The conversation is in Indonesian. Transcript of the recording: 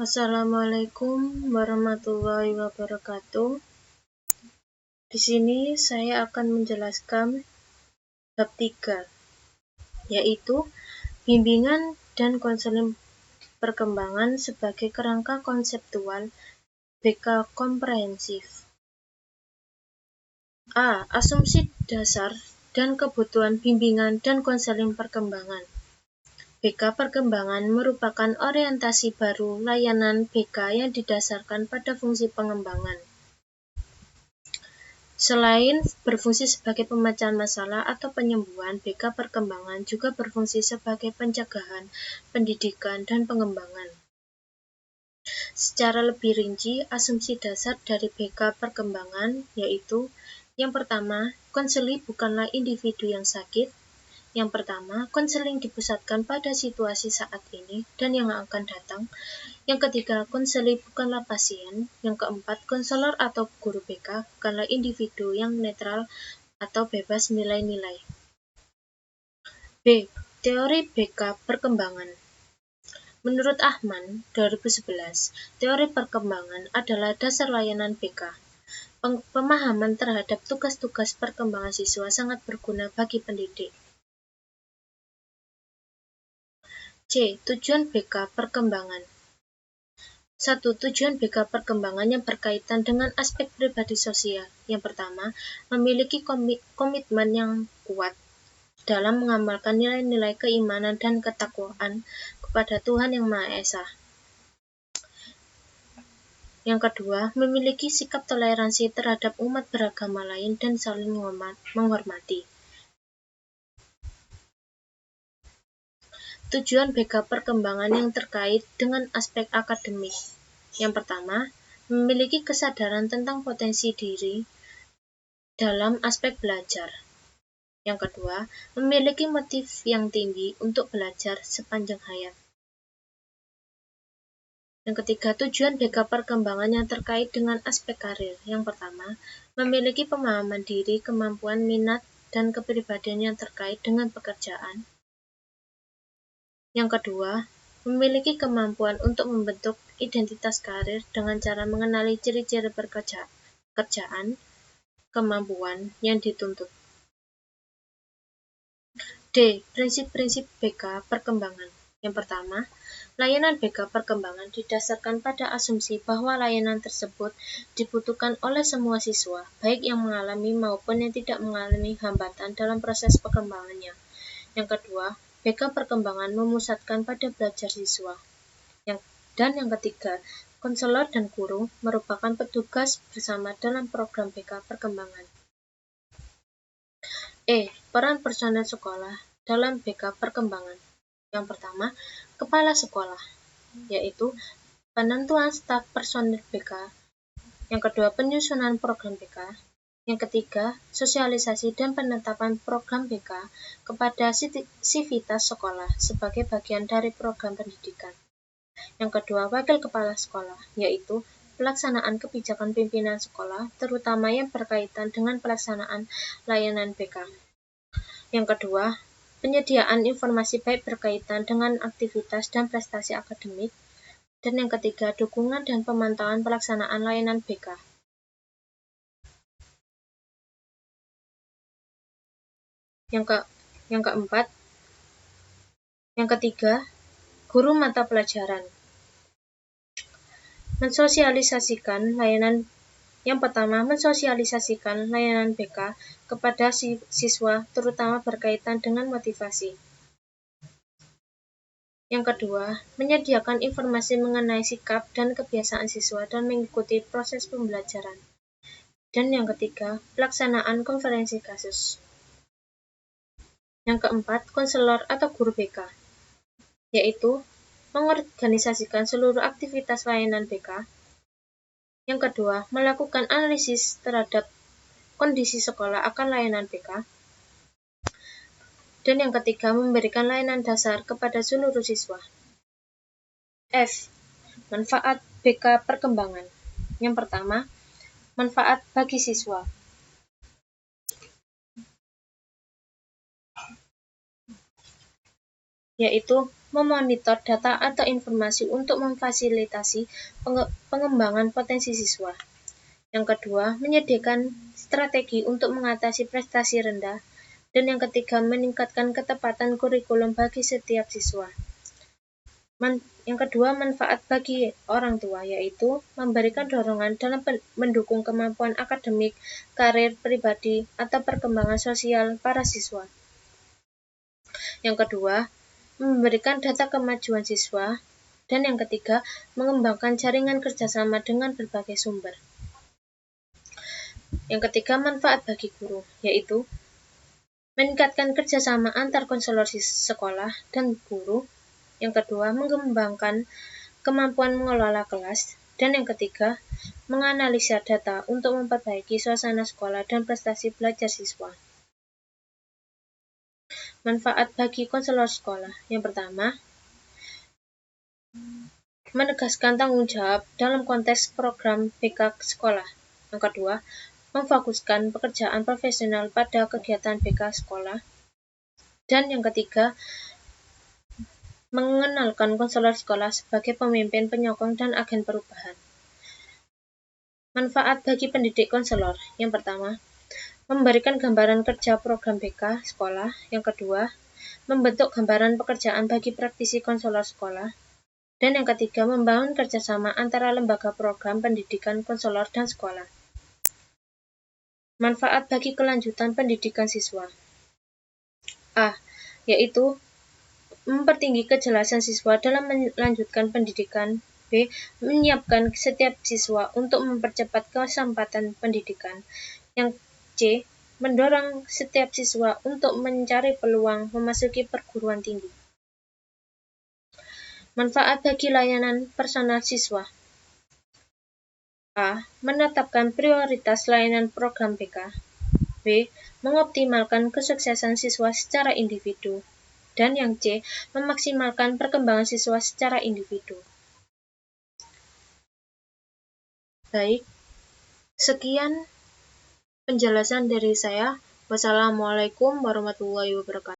Assalamualaikum warahmatullahi wabarakatuh. Di sini saya akan menjelaskan bab 3, yaitu bimbingan dan konseling perkembangan sebagai kerangka konseptual BK komprehensif. A. Asumsi dasar dan kebutuhan bimbingan dan konseling perkembangan. BK perkembangan merupakan orientasi baru layanan BK yang didasarkan pada fungsi pengembangan. Selain berfungsi sebagai pemecahan masalah atau penyembuhan, BK perkembangan juga berfungsi sebagai pencegahan, pendidikan, dan pengembangan. Secara lebih rinci, asumsi dasar dari BK perkembangan yaitu: yang pertama, konseling bukanlah individu yang sakit. Yang pertama, konseling dipusatkan pada situasi saat ini dan yang akan datang. Yang ketiga, konseling bukanlah pasien. Yang keempat, konselor atau guru BK bukanlah individu yang netral atau bebas nilai-nilai. B. Teori BK perkembangan. Menurut Ahman, 2011, teori perkembangan adalah dasar layanan BK. Pemahaman terhadap tugas-tugas perkembangan siswa sangat berguna bagi pendidik. C. Tujuan BK perkembangan. 1. Tujuan BK perkembangan yang berkaitan dengan aspek pribadi sosial. Yang pertama, memiliki komitmen yang kuat dalam mengamalkan nilai-nilai keimanan dan ketakwaan kepada Tuhan Yang Maha Esa. Yang kedua, memiliki sikap toleransi terhadap umat beragama lain dan saling menghormati. Tujuan BK perkembangan yang terkait dengan aspek akademik. Yang pertama, memiliki kesadaran tentang potensi diri dalam aspek belajar. Yang kedua, memiliki motif yang tinggi untuk belajar sepanjang hayat. Yang ketiga, tujuan BK perkembangan yang terkait dengan aspek karir. Yang pertama, memiliki pemahaman diri, kemampuan, minat, dan kepribadian yang terkait dengan pekerjaan. Yang kedua, memiliki kemampuan untuk membentuk identitas karir dengan cara mengenali ciri-ciri pekerjaan, kemampuan yang dituntut. D. Prinsip-prinsip BK perkembangan. Yang pertama, layanan BK perkembangan didasarkan pada asumsi bahwa layanan tersebut dibutuhkan oleh semua siswa, baik yang mengalami maupun yang tidak mengalami hambatan dalam proses perkembangannya. Yang kedua, BK perkembangan memusatkan pada belajar siswa. Dan yang ketiga, konselor dan guru merupakan petugas bersama dalam program BK perkembangan. E. Peran personel sekolah dalam BK perkembangan. Yang pertama, kepala sekolah, yaitu penentuan staf personil BK. Yang kedua, penyusunan program BK. Yang ketiga, sosialisasi dan penetapan program BK kepada sivitas sekolah sebagai bagian dari program pendidikan. Yang kedua, wakil kepala sekolah, yaitu pelaksanaan kebijakan pimpinan sekolah, terutama yang berkaitan dengan pelaksanaan layanan BK. Yang kedua, penyediaan informasi baik berkaitan dengan aktivitas dan prestasi akademik. Dan yang ketiga, dukungan dan pemantauan pelaksanaan layanan BK. Yang ketiga, guru mata pelajaran. Yang pertama, mensosialisasikan layanan BK kepada siswa, terutama berkaitan dengan motivasi. Yang kedua, menyediakan informasi mengenai sikap dan kebiasaan siswa dan mengikuti proses pembelajaran. Dan yang ketiga, pelaksanaan konferensi kasus. Yang keempat, konselor atau guru BK, yaitu mengorganisasikan seluruh aktivitas layanan BK. Yang kedua, melakukan analisis terhadap kondisi sekolah akan layanan BK. Dan yang ketiga, memberikan layanan dasar kepada seluruh siswa. F. Manfaat BK perkembangan. Yang pertama, manfaat bagi siswa. yaitu memonitor data atau informasi untuk memfasilitasi pengembangan potensi siswa. Yang kedua, menyediakan strategi untuk mengatasi prestasi rendah. Dan yang ketiga, meningkatkan ketepatan kurikulum bagi setiap siswa. Yang kedua, manfaat bagi orang tua, yaitu memberikan dorongan dalam mendukung kemampuan akademik, karir pribadi, atau perkembangan sosial para siswa. Yang kedua, memberikan data kemajuan siswa. Dan yang ketiga, mengembangkan jaringan kerjasama dengan berbagai sumber. Yang ketiga, manfaat bagi guru, yaitu meningkatkan kerjasama antar konselor sekolah dan guru. Yang kedua, mengembangkan kemampuan mengelola kelas. Dan yang ketiga, menganalisa data untuk memperbaiki suasana sekolah dan prestasi belajar siswa. Manfaat bagi konselor sekolah. Yang pertama, menegaskan tanggung jawab dalam konteks program BK sekolah. Yang kedua, memfokuskan pekerjaan profesional pada kegiatan BK sekolah. Dan yang ketiga, mengenalkan konselor sekolah sebagai pemimpin penyokong dan agen perubahan. Manfaat bagi pendidik konselor. Yang pertama, memberikan gambaran kerja program BK sekolah. Yang kedua, membentuk gambaran pekerjaan bagi praktisi konselor sekolah. Dan yang ketiga, membangun kerjasama antara lembaga program pendidikan konselor dan sekolah. Manfaat bagi kelanjutan pendidikan siswa. A. Yaitu mempertinggi kejelasan siswa dalam melanjutkan pendidikan. B. Menyiapkan setiap siswa untuk mempercepat kesempatan pendidikan. Yang C. Mendorong setiap siswa untuk mencari peluang memasuki perguruan tinggi. Manfaat bagi layanan personal siswa. A. Menetapkan prioritas layanan program BK. B. Mengoptimalkan kesuksesan siswa secara individu. Dan yang C. Memaksimalkan perkembangan siswa secara individu. Baik, sekian penjelasan dari saya. Wassalamualaikum warahmatullahi wabarakatuh.